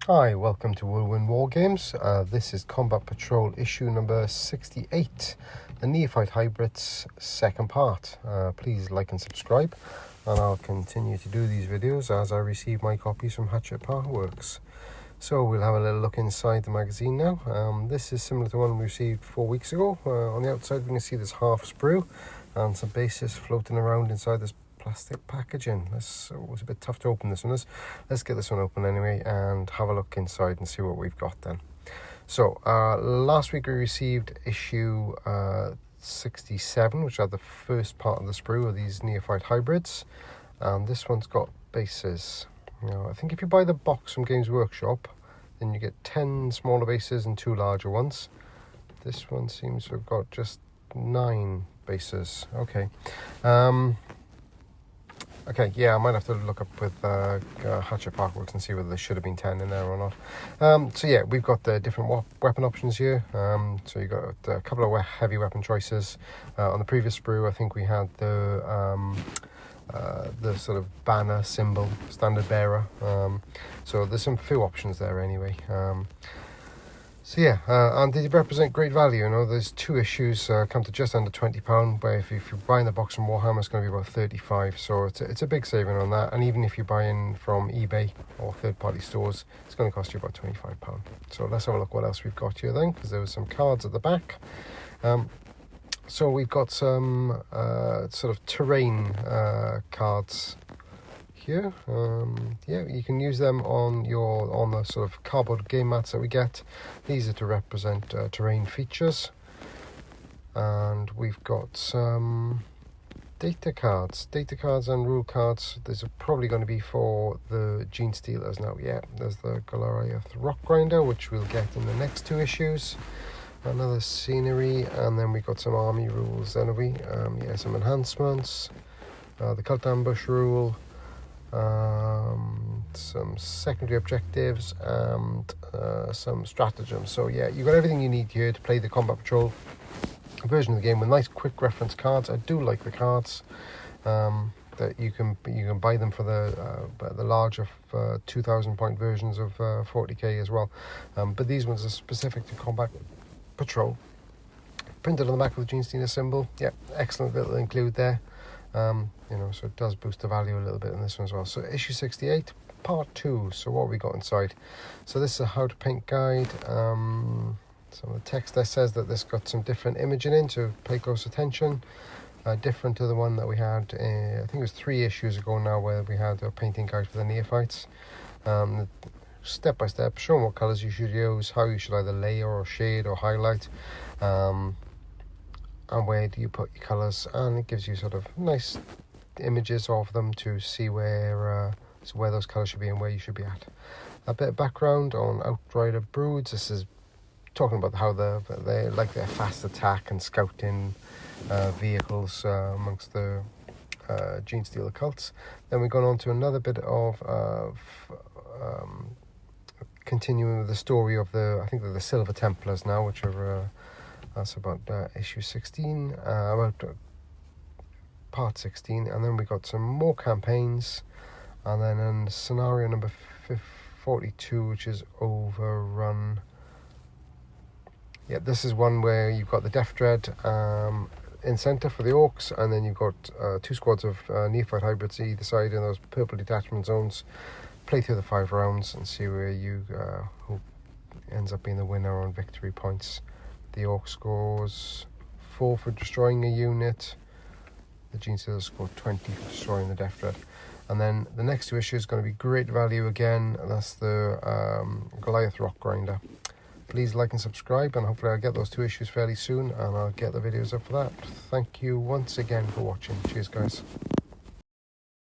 Hi, welcome to Whirlwind War Games. This is Combat Patrol issue number 68, the Neophyte Hybrids second part. Please like and subscribe, and I'll continue to do these videos as I receive my copies from Hatchet Park Works. So we'll have a little look inside the magazine now. This is similar to one we received 4 weeks ago. On the outside we can see this half sprue and some bases floating around inside this plastic packaging. This was a bit tough to open this one. Let's get this one open anyway and have a look inside and see what we've got then. So last week we received issue 67, which had the first part of the sprue of these Neophyte Hybrids, and this one's got bases. I think if you buy the box from Games Workshop, then you get 10 smaller bases and 2 larger ones. This one seems to have got just 9 bases. Okay, yeah, I might have to look up with Hatchet Park Works and see whether there should have been 10 in there or not. So yeah, we've got the different weapon options here. So you've got a couple of heavy weapon choices. On the previous sprue, I think we had the sort of banner symbol, standard bearer. So there's some few options there anyway. So yeah, and they represent great value. There's 2 issues, come to just under £20, where if you're buying the box from Warhammer, it's going to be about £35. So it's a big saving on that. And even if you buy in from eBay or third-party stores, it's going to cost you about £25. So let's have a look what else we've got here then, because there was some cards at the back. So we've got some sort of terrain cards here. Yeah, you can use them on the sort of cardboard game mats that we get. These are to represent terrain features. And we've got some data cards and rule cards. These are probably going to be for the Gene Stealers now. Yeah, there's the Goliath Rock Grinder, which we'll get in the next 2 issues. Another scenery, and then we got some army rules, then yeah, some enhancements, the Cult Ambush rule, some secondary objectives, and some stratagems. So yeah, you've got everything you need here to play the Combat Patrol version of the game with nice quick reference cards. I do like the cards. That you can buy them for the larger 2,000 point versions of 40k as well. But these ones are specific to Combat Patrol. Printed on the back with the Gene Stealer symbol. Yeah, excellent little include there. So it does boost the value a little bit in this one as well. So issue 68, part 2. So what have we got inside? So this is a how to paint guide. Some of the text there says that this got some different imaging in, so pay close attention. Different to the one that we had, I think it was 3 issues ago now, where we had a painting guide for the Neophytes. Step by step, showing what colours you should use, how you should either layer or shade or highlight, and where do you put your colours, and it gives you sort of nice images of them to see where those colours should be and where you should be at. A bit of background on Outrider Broods. This is talking about how they like their fast attack and scouting vehicles amongst the Gene Stealer cults. Then we've gone on to another bit of continuing with the story of I think they're the Silver Templars now, which are that's about issue 16, about part 16, and then we got some more campaigns, and then in scenario number 42, which is Overrun. Yeah, this is one where you've got the Death Dread in centre for the Orcs, and then you've got 2 squads of Neophyte Hybrids either side in those purple detachment zones. Play through the 5 rounds and see where who ends up being the winner on victory points. The Orc scores 4 for destroying a unit. The Gene Stealers score 20 for destroying the Death Dread. And then the next 2 issues is going to be great value again, and that's the Goliath Rock Grinder. Please like and subscribe, and hopefully I'll get those 2 issues fairly soon, and I'll get the videos up for that. Thank you once again for watching. Cheers, guys.